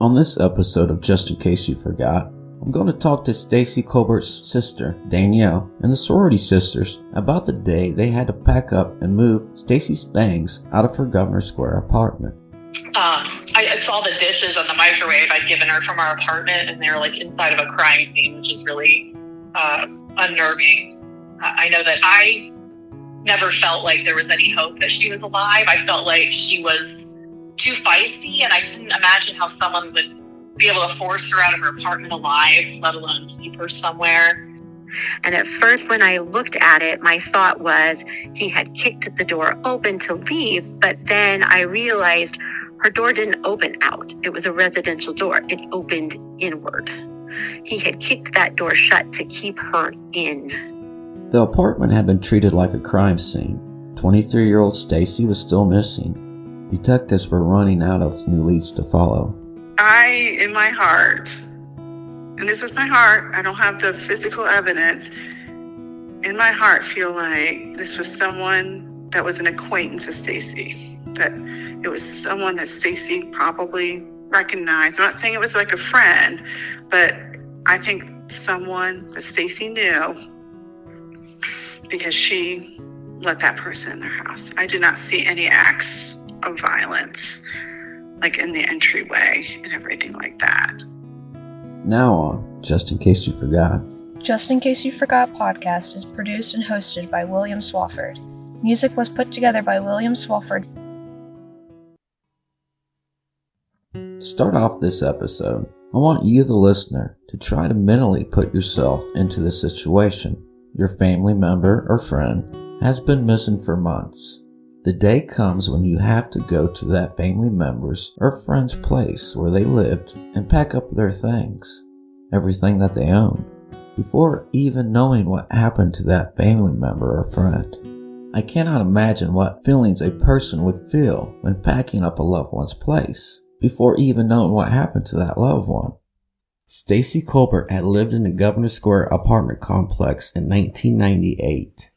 On this episode of Just In Case You Forgot, I'm going to talk to Stacey Colbert's sister, Danielle, and the sorority sisters about the day they had to pack up and move Stacey's things out of her Govenor Square apartment. I saw the dishes on the microwave I'd given her from our apartment, and they were inside of a crime scene, which is really unnerving. I know that I never felt like there was any hope that she was alive. I felt like she was too feisty, and I couldn't imagine how someone would be able to force her out of her apartment alive, let alone keep her somewhere. And at first, when I looked at it, my thought was he had kicked the door open to leave, but then I realized her door didn't open out. It was a residential door. It opened inward. He had kicked that door shut to keep her in. The apartment had been treated like a crime scene. 23-year-old Stacey was still missing. Detectives were running out of new leads to follow. I, in my heart, and this is my heart, I don't have the physical evidence, in my heart feel like this was someone that was an acquaintance of Stacey, that it was someone that Stacey probably recognized. I'm not saying it was like a friend, but I think someone that Stacey knew because she let that person in their house. I did not see any acts of violence, like in the entryway and everything like that. Now on Just In Case You Forgot. Just In Case You Forgot podcast is produced and hosted by William Swafford. Music was put together by William Swafford. To start off this episode, I want you, the listener, to try to mentally put yourself into the situation. Your family member or friend has been missing for months. The day comes when you have to go to that family member's or friend's place where they lived and pack up their things, everything that they own, before even knowing what happened to that family member or friend. I cannot imagine what feelings a person would feel when packing up a loved one's place, before even knowing what happened to that loved one. Stacey Colbert had lived in the Govenor Square apartment complex in 1998.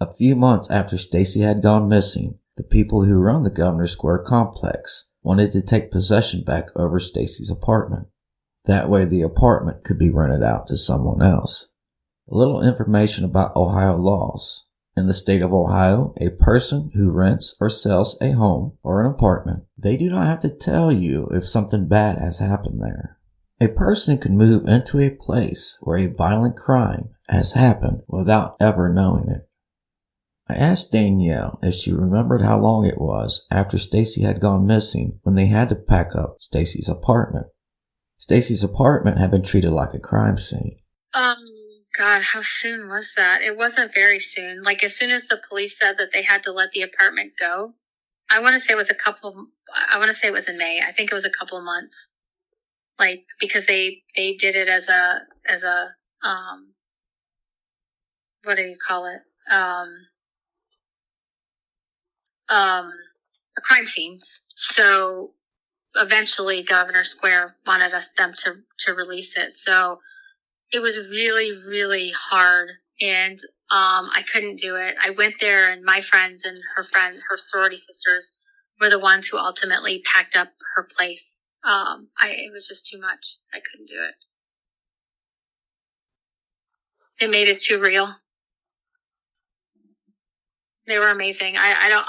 A few months after Stacey had gone missing, the people who run the Govenor Square Complex wanted to take possession back over Stacey's apartment. That way the apartment could be rented out to someone else. A little information about Ohio laws. In the state of Ohio, a person who rents or sells a home or an apartment, they do not have to tell you if something bad has happened there. A person can move into a place where a violent crime has happened without ever knowing it. I asked Danielle if she remembered how long it was after Stacey had gone missing when they had to pack up Stacey's apartment. Stacey's apartment had been treated like a crime scene. God, how soon was that? It wasn't very soon. As soon as the police said that they had to let the apartment go, I want to say it was in May. I think it was a couple of months. Because they did it as a what do you call it? A crime scene. So eventually Govenor Square wanted them to release it. So it was really, really hard, and I couldn't do it. I went there, and my friends and her sorority sisters were the ones who ultimately packed up her place. It was just too much. I couldn't do it. It made it too real. They were amazing. I don't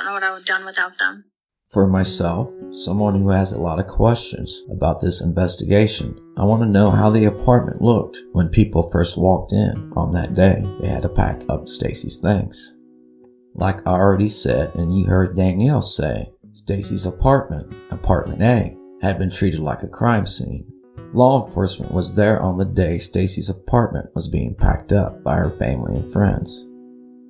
know what I would have done without them. For myself, someone who has a lot of questions about this investigation, I want to know how the apartment looked when people first walked in on that day they had to pack up Stacey's things. Like I already said, and you heard Danielle say, Stacey's apartment, apartment A, had been treated like a crime scene. Law enforcement was there on the day Stacey's apartment was being packed up by her family and friends.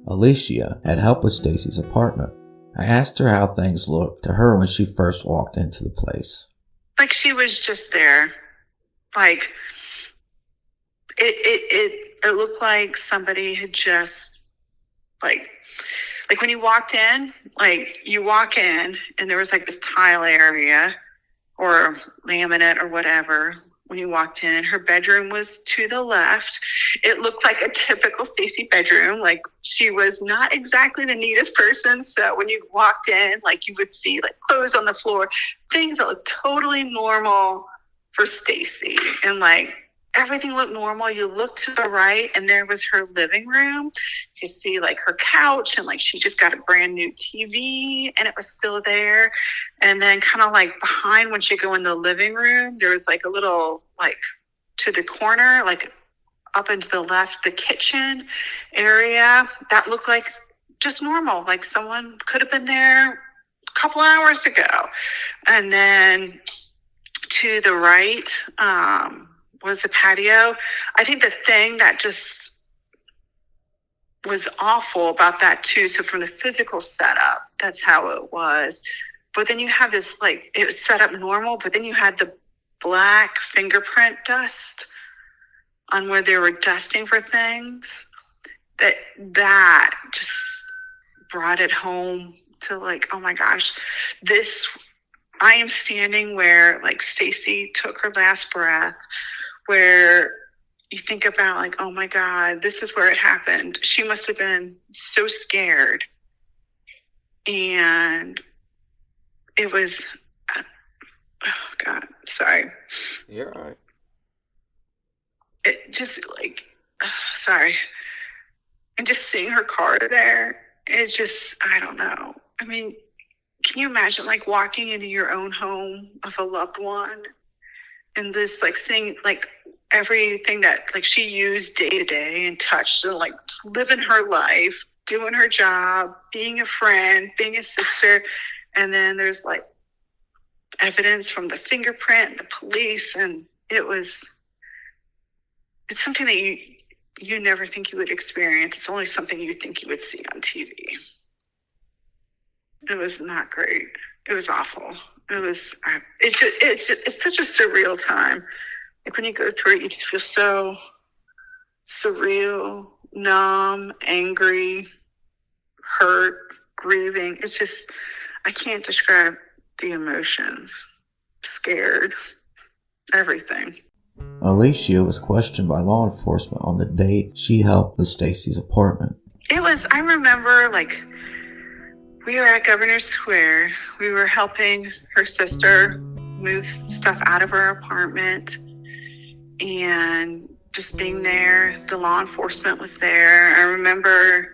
Alicia had helped with Stacey's apartment. I asked her how things looked to her when she first walked into the place. She was just there. It looked like somebody had just, when you walked in, you walk in and there was this tile area or laminate or whatever when you walked in. Her bedroom was to the left. It looked like a typical Stacey bedroom. Like, she was not exactly the neatest person. So when you walked in, like, you would see like clothes on the floor, things that looked totally normal for Stacey. And like, everything looked normal. You looked to the right and there was her living room. You could see like her couch, and like she just got a brand new TV and it was still there. And then kind of like behind, once you go in the living room, there was like a little, like, to the corner, like up and to the left, the kitchen area that looked like just normal. Like someone could have been there a couple hours ago. And then to the right, was the patio. I think the thing that just was awful about that too, so from the physical setup, that's how it was. But then you have this, like, it was set up normal, but then you had the black fingerprint dust on where they were dusting for things. That just brought it home to like, oh my gosh, I am standing where like Stacey took her last breath, where you think about like, oh my God, this is where it happened. She must have been so scared. And it was, oh God, sorry. You're all right. It just like, sorry. And just seeing her car there, it just, I don't know. I mean, can you imagine like walking into your own home of a loved one and this, like, seeing like everything that like she used day to day and touched and like just living her life, doing her job, being a friend, being a sister. And then there's like evidence from the fingerprint, the police, and it's something that you never think you would experience. It's only something you think you would see on TV. It was not great. It was awful. It's such a surreal time. Like when you go through it, you just feel so surreal, numb, angry, hurt, grieving. It's just, I can't describe the emotions. Scared, everything. Alicia was questioned by law enforcement on the day she helped with Stacey's apartment. I remember, like, we were at Govenor Square. We were helping her sister move stuff out of her apartment and just being there. The law enforcement was there. I remember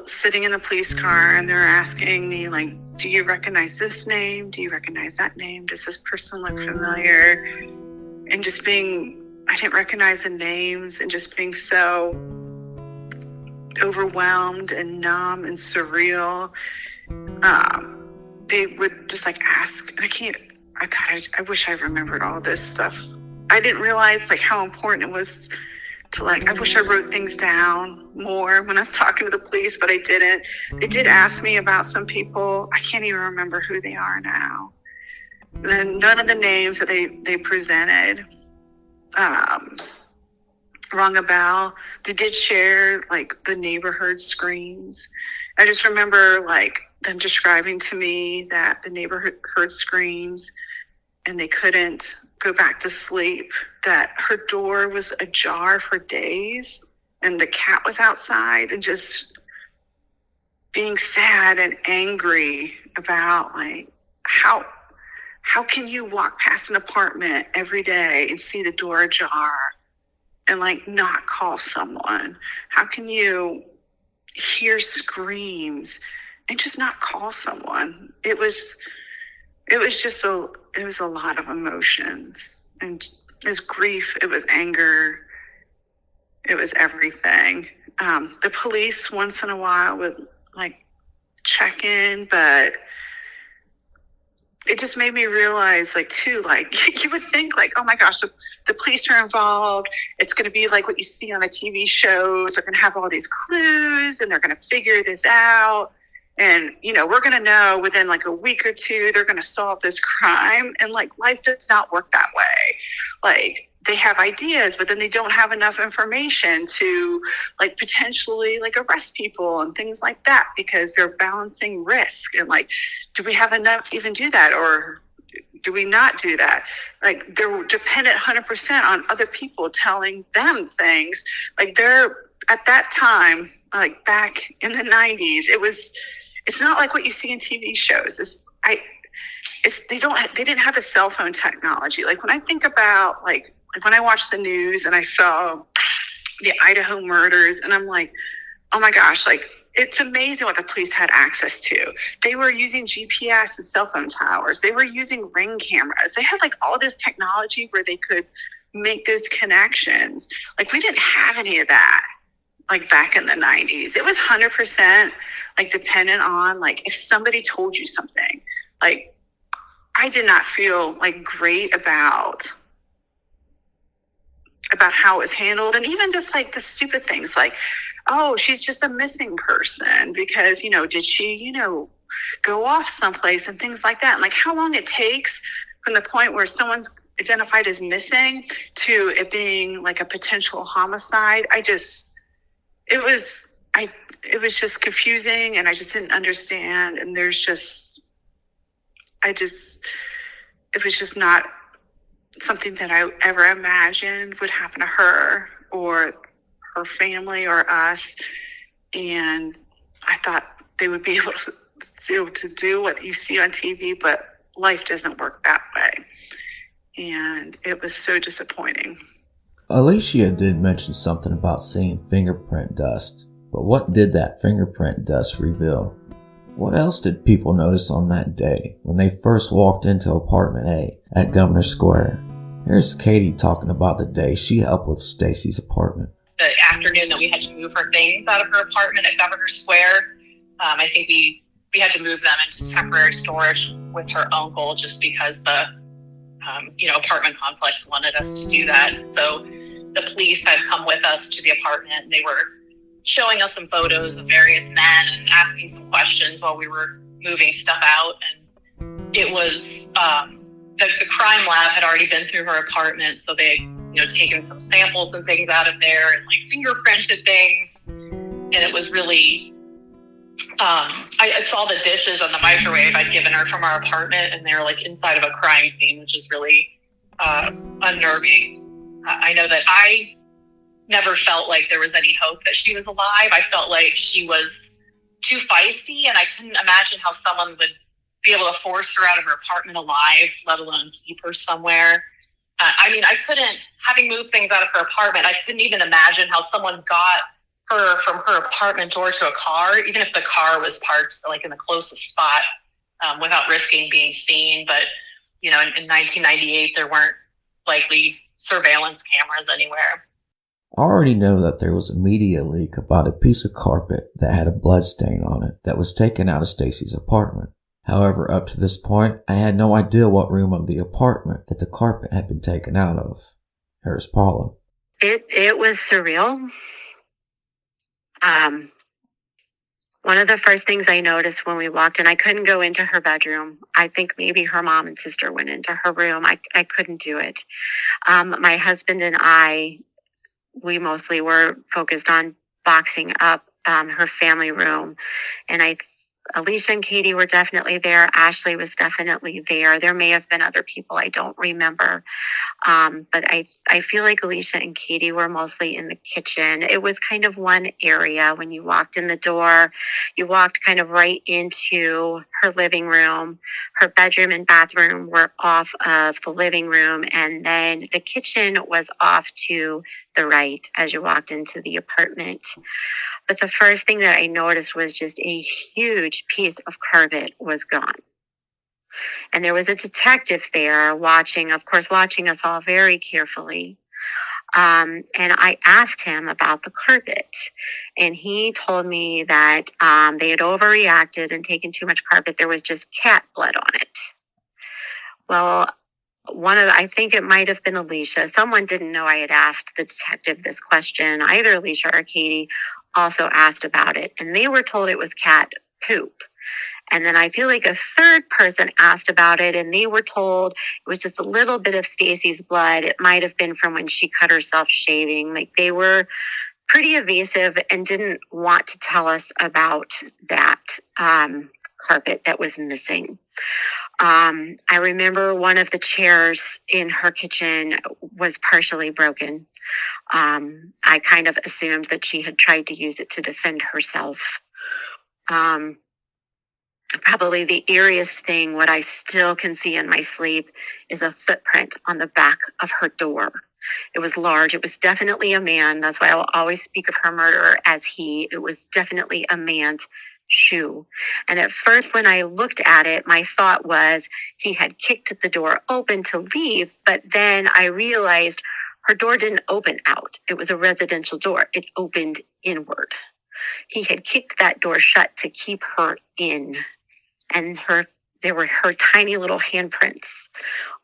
sitting in the police car, and they're asking me, like, do you recognize this name? Do you recognize that name? Does this person look familiar? And just I didn't recognize the names, and just being so overwhelmed and numb and surreal. They would just like ask, and I wish I remembered all this stuff. I didn't realize like how important it was to I wish I wrote things down more when I was talking to the police, but I didn't. They did ask me about some people. I can't even remember who they are now. Then none of the names that they presented rung a bell. They did share like the neighborhood screams. I just remember like them describing to me that the neighborhood heard screams and they couldn't go back to sleep, that her door was ajar for days and the cat was outside, and just being sad and angry about like how can you walk past an apartment every day and see the door ajar and like not call someone? How can you hear screams and just not call someone? It was a lot of emotions, and it was grief, it was anger, it was everything. The police once in a while would like check in, but it just made me realize, like, too, like, you would think, like, oh my gosh, the police are involved. It's going to be like what you see on the TV shows. They're going to have all these clues and they're going to figure this out. And, you know, we're going to know within like a week or two, they're going to solve this crime. And like, life does not work that way. Like, they have ideas, but then they don't have enough information to like potentially like arrest people and things like that, because they're balancing risk. And like, do we have enough to even do that? Or Do we not do that? Like, they're dependent 100% on other people telling them things. Like, they're at that time, like back in the 90s, it's not like what you see in TV shows. They didn't have the cell phone technology. Like, when I think about like when I watched the news and I saw the Idaho murders, and I'm like, oh my gosh, like, it's amazing what the police had access to. They were using GPS and cell phone towers. They were using Ring cameras. They had like all this technology where they could make those connections. Like, we didn't have any of that, like, back in the 90s. It was 100% like dependent on, like, if somebody told you something. Like, I did not feel like great about how it was handled. And even just like the stupid things like, oh, she's just a missing person because, did she, go off someplace and things like that. And like how long it takes from the point where someone's identified as missing to it being like a potential homicide. It was just confusing, and I just didn't understand. And it was just not something that I ever imagined would happen to her or her family or us. And I thought they would be able to do what you see on TV, but life doesn't work that way. And it was so disappointing. Alicia did mention something about seeing fingerprint dust, but what did that fingerprint dust reveal? What else did people notice on that day when they first walked into apartment A at Govenor Square? Here's Katie talking about the day she helped with Stacey's apartment. The afternoon that we had to move her things out of her apartment at Govenor Square, I think we had to move them into temporary storage with her uncle just because the apartment complex wanted us to do that. So the police had come with us to the apartment, and they were showing us some photos of various men and asking some questions while we were moving stuff out. And it was the crime lab had already been through her apartment, so they had taken some samples and things out of there and like fingerprinted things. And it was really I saw the dishes on the microwave I'd given her from our apartment, and they were like inside of a crime scene, which is really unnerving. I know that I never felt like there was any hope that she was alive. I felt like she was too feisty, and I couldn't imagine how someone would be able to force her out of her apartment alive, let alone keep her somewhere. I couldn't, having moved things out of her apartment, I couldn't even imagine how someone got her from her apartment door to a car, even if the car was parked like in the closest spot, without risking being seen. But, in 1998, there weren't likely surveillance cameras anywhere. I already know that there was a media leak about a piece of carpet that had a blood stain on it that was taken out of Stacey's apartment. However, up to this point, I had no idea what room of the apartment that the carpet had been taken out of. Here's Paula. It was surreal. One of the first things I noticed when we walked in, I couldn't go into her bedroom. I think maybe her mom and sister went into her room. I couldn't do it. My husband and we mostly were focused on boxing up her family room. And Alicia and Katie were definitely there. Ashley was definitely there. There may have been other people I don't remember. But I feel like Alicia and Katie were mostly in the kitchen. It was kind of one area. When you walked in the door, you walked kind of right into her living room. Her bedroom and bathroom were off of the living room. And then the kitchen was off to the right as you walked into the apartment. But the first thing that I noticed was just a huge piece of carpet was gone. And there was a detective there watching us all very carefully. And I asked him about the carpet. And he told me that they had overreacted and taken too much carpet. There was just cat blood on it. Well, I think it might have been Alicia. Someone didn't know I had asked the detective this question. Either Alicia or Katie also asked about it, and they were told it was cat poop. And then I feel like a third person asked about it, and they were told it was just a little bit of Stacey's blood. It might have been from when she cut herself shaving. Like, they were pretty evasive and didn't want to tell us about that carpet that was missing. I remember one of the chairs in her kitchen was partially broken. I kind of assumed that she had tried to use it to defend herself. Probably the eeriest thing, what I still can see in my sleep, is a footprint on the back of her door. It was large. It was definitely a man. That's why I will always speak of her murderer as he. It was definitely a man's shoe. And at first, when I looked at it, my thought was he had kicked the door open to leave. But then I realized her door didn't open out. It was a residential door. It opened inward. He had kicked that door shut to keep her in. And there were her tiny little handprints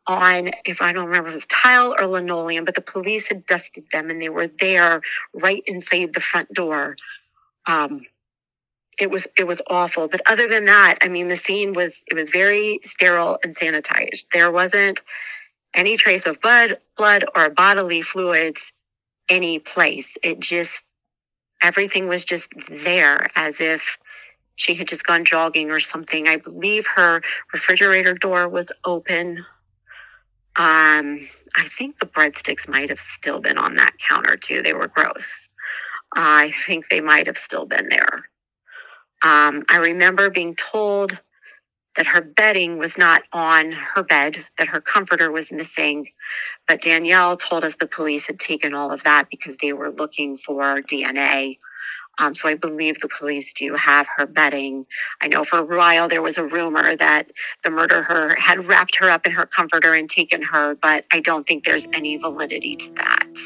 on, if I don't remember if it was tile or linoleum, but the police had dusted them and they were there right inside the front door. It was awful. But other than that, I mean, the scene was very sterile and sanitized. There wasn't any trace of blood or bodily fluids any place. Everything was just there as if she had just gone jogging or something. I believe her refrigerator door was open. I think the breadsticks might have still been on that counter too. They were gross. I think they might have still been there. I remember being told that her bedding was not on her bed, that her comforter was missing. But Danielle told us the police had taken all of that because they were looking for DNA. So I believe the police do have her bedding. I know for a while there was a rumor that the murderer had wrapped her up in her comforter and taken her, but I don't think there's any validity to that.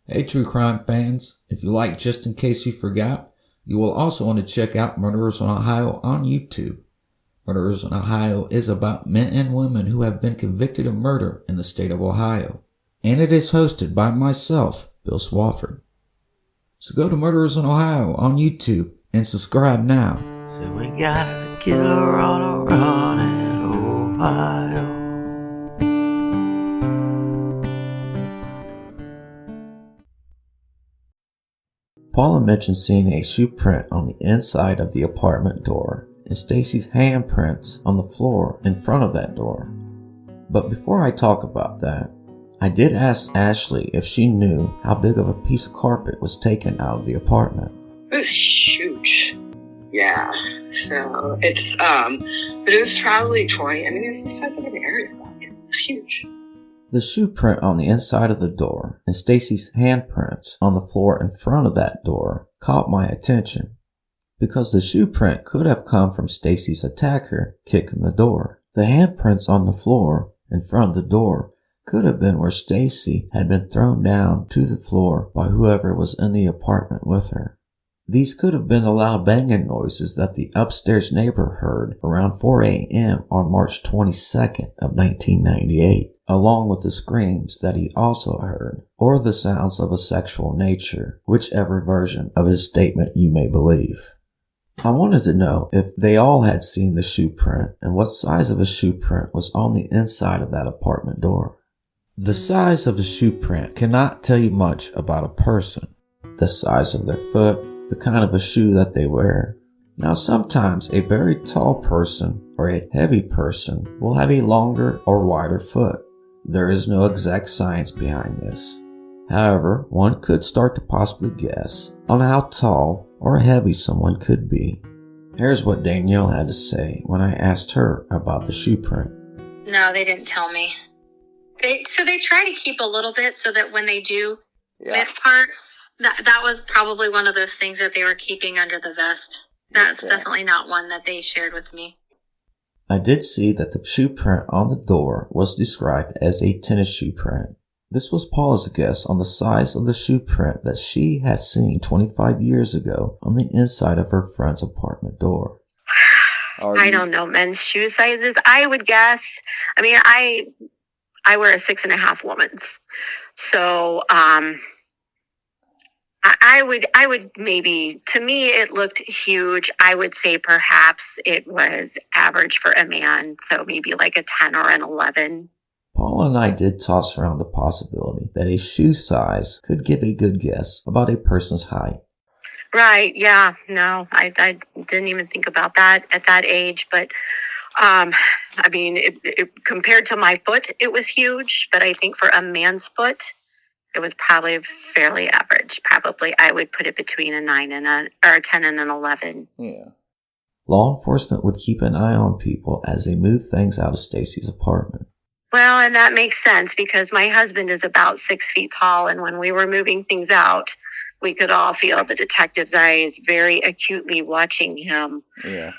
Hey true crime fans, if you like Just In Case You Forgot, you will also want to check out Murderers in Ohio on YouTube. Murderers in Ohio is about men and women who have been convicted of murder in the state of Ohio. And it is hosted by myself, Bill Swafford. So go to Murderers in Ohio on YouTube and subscribe now. So we got a killer on a run in Ohio. Paula mentioned seeing a shoe print on the inside of the apartment door and Stacey's handprints on the floor in front of that door. But before I talk about that, I did ask Ashley if she knew how big of a piece of carpet was taken out of the apartment. It was huge. Yeah. So it's but it was probably 20. I mean, it was the size of an area. It was huge. The shoe print on the inside of the door and Stacey's handprints on the floor in front of that door caught my attention because the shoe print could have come from Stacey's attacker kicking the door. The handprints on the floor in front of the door could have been where Stacey had been thrown down to the floor by whoever was in the apartment with her. These could have been the loud banging noises that the upstairs neighbor heard around 4 a.m. on March 22nd of 1998, along with the screams that he also heard, or the sounds of a sexual nature, whichever version of his statement you may believe. I wanted to know if they all had seen the shoe print and what size of a shoe print was on the inside of that apartment door. The size of a shoe print cannot tell you much about a person. The size of their foot, the kind of a shoe that they wear. Now sometimes a very tall person or a heavy person will have a longer or wider foot. There is no exact science behind this. However, one could start to possibly guess on how tall or heavy someone could be. Here's what Danielle had to say when I asked her about the shoe print. No, they didn't tell me. They try to keep a little bit so that when they do miss part, that was probably one of those things that they were keeping under the vest. That's definitely not one that they shared with me. I did see that the shoe print on the door was described as a tennis shoe print. This was Paula's guess on the size of the shoe print that she had seen 25 years ago on the inside of her friend's apartment door. I don't know men's shoe sizes. I would guess, I mean, I wear a 6.5 woman's. So, I would maybe, to me, it looked huge. I would say perhaps it was average for a man. So maybe like a 10 or an 11. Paula and I did toss around the possibility that a shoe size could give a good guess about a person's height. Right. Yeah. No, I didn't even think about that at that age. But, I mean, compared to my foot, it was huge. But I think for a man's foot, it was probably fairly average. Probably I would put it between a 9 and a 10 and an 11. Yeah. Law enforcement would keep an eye on people as they moved things out of Stacey's apartment. Well, and that makes sense because my husband is about 6 feet tall. And when we were moving things out, we could all feel the detective's eyes very acutely watching him. Yeah.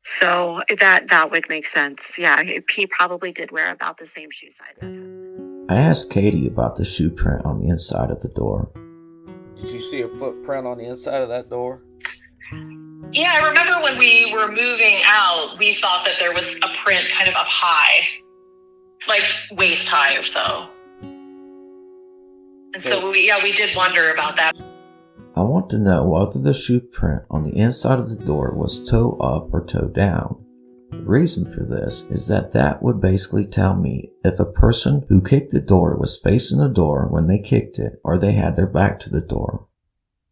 So that would make sense. Yeah, he probably did wear about the same shoe size as him. I asked Katie about the shoe print on the inside of the door. Did you see a footprint on the inside of that door? Yeah, I remember when we were moving out, we thought that there was a print kind of up high, like waist high or so. And so we did wonder about that. I want to know whether the shoe print on the inside of the door was toe up or toe down. The reason for this is that would basically tell me if a person who kicked the door was facing the door when they kicked it or they had their back to the door.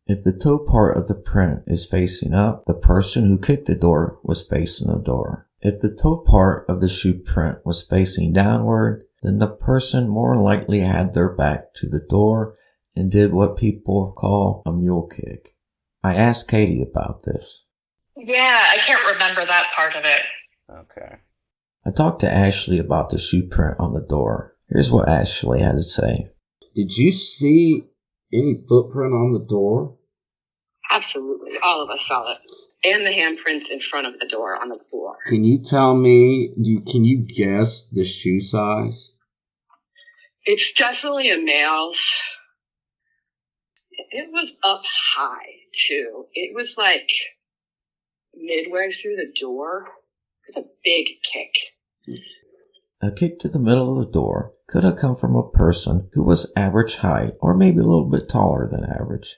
If the toe part of the print is facing up, the person who kicked the door was facing the door. If the toe part of the shoe print was facing downward, then the person more likely had their back to the door and did what people call a mule kick. I asked Katie about this. Yeah, I can't remember that part of it. Okay. I talked to Ashley about the shoe print on the door. Here's what Ashley had to say. Did you see any footprint on the door? Absolutely. All of us saw it. And the handprints in front of the door on the floor. Can you tell me, can you guess the shoe size? It's definitely a male's. It was up high, too. It was like midway through the door. It was a big kick. A kick to the middle of the door could have come from a person who was average height or maybe a little bit taller than average.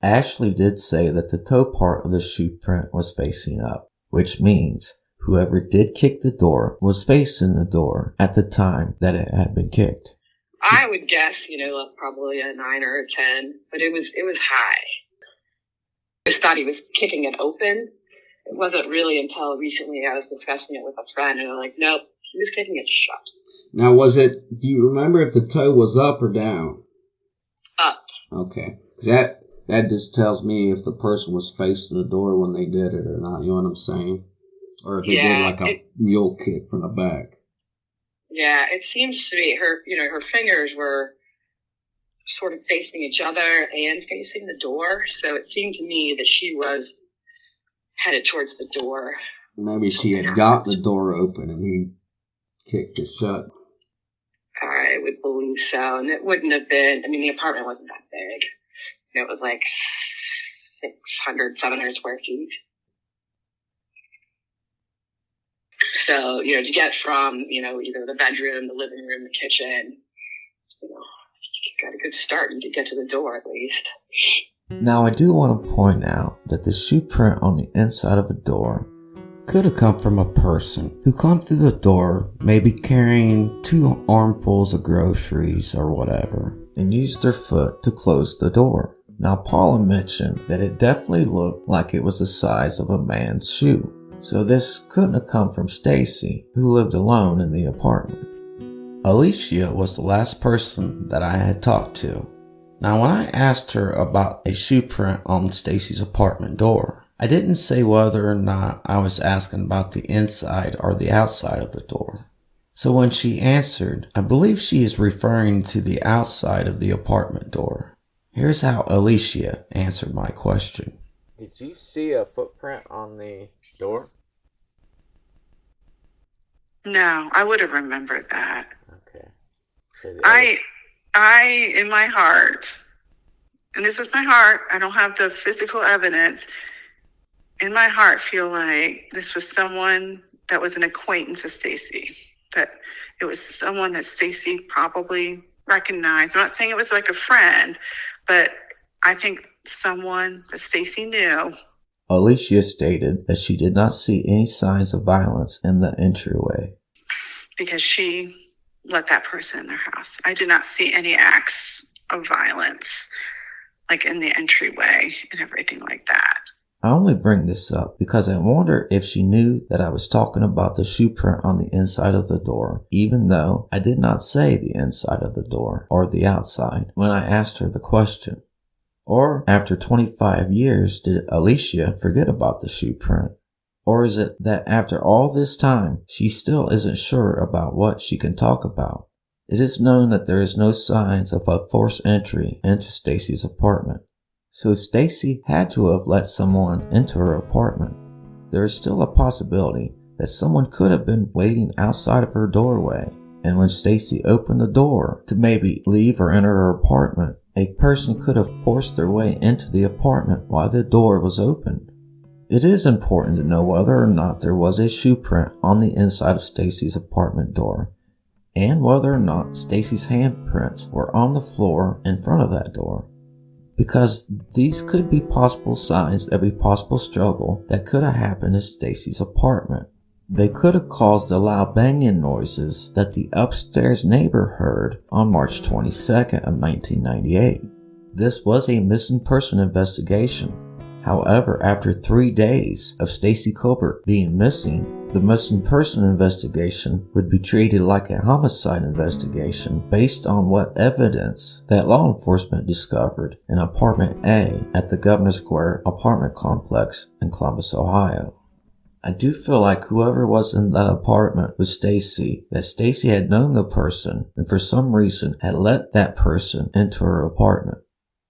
Ashley did say that the toe part of the shoe print was facing up, which means whoever did kick the door was facing the door at the time that it had been kicked. I would guess, probably a 9 or a 10, but it was high. I just thought he was kicking it open. It wasn't really until recently I was discussing it with a friend, and I'm like, nope, he was kicking it shut. Now, do you remember if the toe was up or down? Up. Okay. That just tells me if the person was facing the door when they did it or not, you know what I'm saying? Or if they did like a mule kick from the back. Yeah, it seems to be her fingers were sort of facing each other and facing the door. So it seemed to me that she was headed towards the door. Maybe she had got the door open and he kicked it shut. I would believe so. And it wouldn't have been, the apartment wasn't that big. It was like 600, 700 square feet. So, to get from, either the bedroom, the living room, the kitchen, you got a good start. You could get to the door at least. Now, I do want to point out that the shoe print on the inside of a door could have come from a person who come through the door, maybe carrying 2 armfuls of groceries or whatever, and used their foot to close the door. Now, Paula mentioned that it definitely looked like it was the size of a man's shoe. So this couldn't have come from Stacey, who lived alone in the apartment. Alicia was the last person that I had talked to. Now, when I asked her about a shoe print on Stacey's apartment door, I didn't say whether or not I was asking about the inside or the outside of the door. So when she answered, I believe she is referring to the outside of the apartment door. Here's how Alicia answered my question. Did you see a footprint on the door? No, I would have remembered that. Okay. So I, in my heart, and this is my heart, I don't have the physical evidence, in my heart feel like this was someone that was an acquaintance of Stacey, that it was someone that Stacey probably recognized. I'm not saying it was like a friend, but I think someone that Stacey knew. Alicia stated that she did not see any signs of violence in the entryway. Because she let that person in their house. I did not see any acts of violence. like in the entryway and everything like that. I only bring this up because I wonder if she knew that I was talking about the shoe print on the inside of the door, even though I did not say the inside of the door or the outside when I asked her the question. Or after 25 years, did Alicia forget about the shoe print? Or is it that after all this time, she still isn't sure about what she can talk about? It is known that there is no signs of a forced entry into Stacey's apartment. So Stacey had to have let someone into her apartment. There is still a possibility that someone could have been waiting outside of her doorway, and when Stacey opened the door to maybe leave or enter her apartment, a person could have forced their way into the apartment while the door was open. It is important to know whether or not there was a shoe print on the inside of Stacey's apartment door, and whether or not Stacey's handprints were on the floor in front of that door, because these could be possible signs of a possible struggle that could have happened in Stacey's apartment. They could have caused the loud banging noises that the upstairs neighbor heard on March 22nd of 1998. This was a missing person investigation. However, after 3 days of Stacey Colbert being missing, the missing person investigation would be treated like a homicide investigation based on what evidence that law enforcement discovered in apartment A at the Govenor Square apartment complex in Columbus, Ohio. I do feel like whoever was in the apartment with Stacey, that Stacey had known the person and for some reason had let that person into her apartment.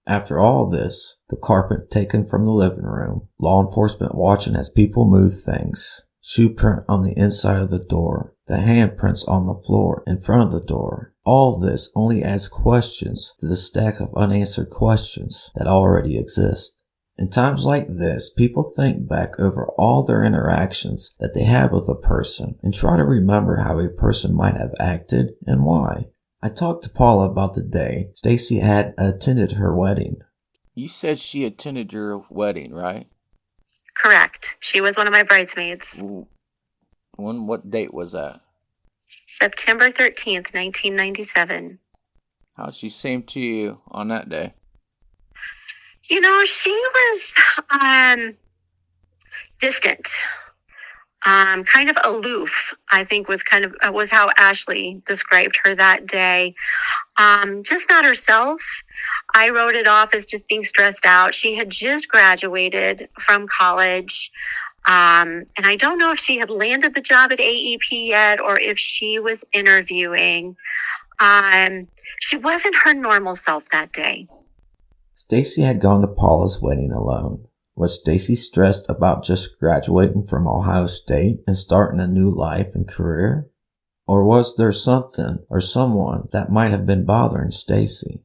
After all this, the carpet taken from the living room, law enforcement watching as people move things, shoe print on the inside of the door, the handprints on the floor in front of the door, all this only adds questions to the stack of unanswered questions that already exist. In times like this, people think back over all their interactions that they had with a person and try to remember how a person might have acted and why. I talked to Paula about the day Stacey had attended her wedding. You said she attended your wedding, right? Correct. She was one of my bridesmaids. What date was that? September 13th, 1997. How she seemed to you on that day? You know, she was distant. Kind of aloof, I think was how Ashley described her that day. Just not herself. I wrote it off as just being stressed out. She had just graduated from college. And I don't know if she had landed the job at AEP yet or if she was interviewing. She wasn't her normal self that day. Stacey had gone to Paula's wedding alone. Was Stacey stressed about just graduating from Ohio State and starting a new life and career? Or was there something or someone that might have been bothering Stacey?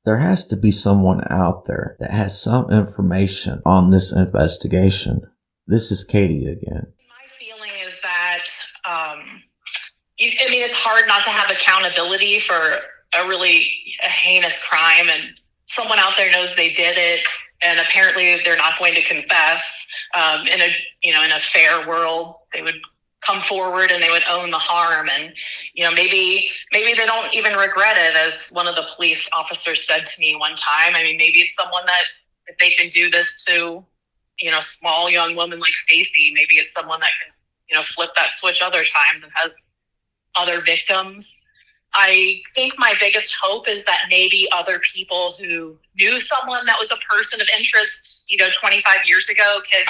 There has to be someone out there that has some information on this investigation. This is Katie again. My feeling is that, it's hard not to have accountability for a really heinous crime, and someone out there knows they did it. And apparently they're not going to confess. In a fair world, they would come forward and they would own the harm. And, maybe they don't even regret it, as one of the police officers said to me one time. Maybe it's someone that, if they can do this to, a small young woman like Stacey, maybe it's someone that can, flip that switch other times and has other victims. I think my biggest hope is that maybe other people who knew someone that was a person of interest, 25 years ago can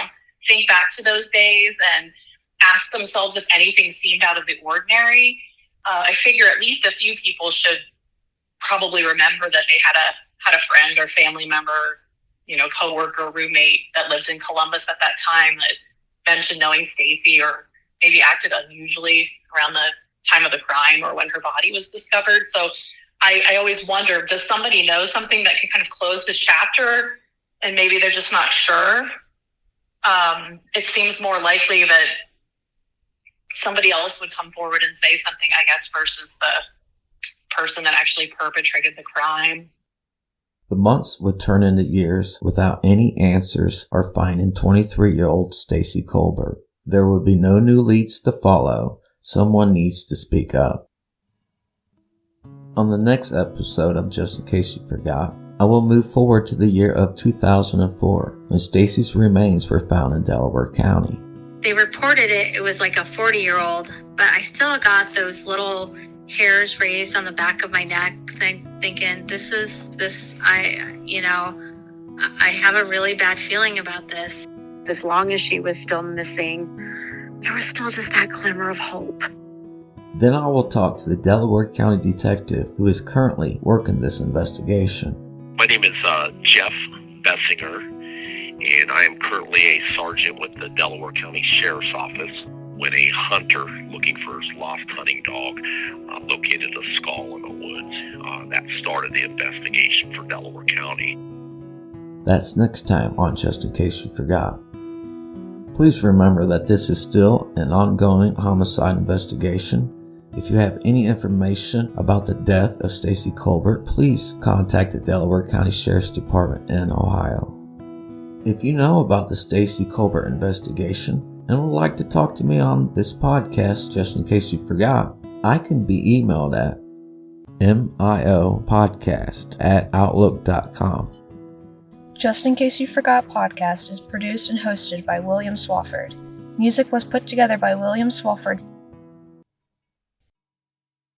think back to those days and ask themselves if anything seemed out of the ordinary. I figure at least a few people should probably remember that they had a friend or family member, coworker, roommate that lived in Columbus at that time that mentioned knowing Stacey, or maybe acted unusually around the time of the crime or when her body was discovered. So I always wonder, does somebody know something that can kind of close the chapter and maybe they're just not sure? It seems more likely that somebody else would come forward and say something, I guess, versus the person that actually perpetrated the crime. The months would turn into years without any answers or finding 23-year-old Stacey Colbert. There would be no new leads to follow. Someone needs to speak up. On the next episode of Just In Case You Forgot, I will move forward to the year of 2004 when Stacey's remains were found in Delaware County. They reported it was like a 40-year-old, but I still got those little hairs raised on the back of my neck, thinking I have a really bad feeling about this. As long as she was still missing, there was still just that glimmer of hope. Then I will talk to the Delaware County detective who is currently working this investigation. My name is Jeff Bessinger, and I am currently a sergeant with the Delaware County Sheriff's Office when a hunter looking for his lost hunting dog located a skull in the woods. That started the investigation for Delaware County. That's next time on Just In Case You Forgot. Please remember that this is still an ongoing homicide investigation. If you have any information about the death of Stacey Colbert, please contact the Delaware County Sheriff's Department in Ohio. If you know about the Stacey Colbert investigation and would like to talk to me on this podcast, just in case you forgot, I can be emailed at miopodcast@outlook.com. Just In Case You Forgot podcast is produced and hosted by William Swafford. Music was put together by William Swafford.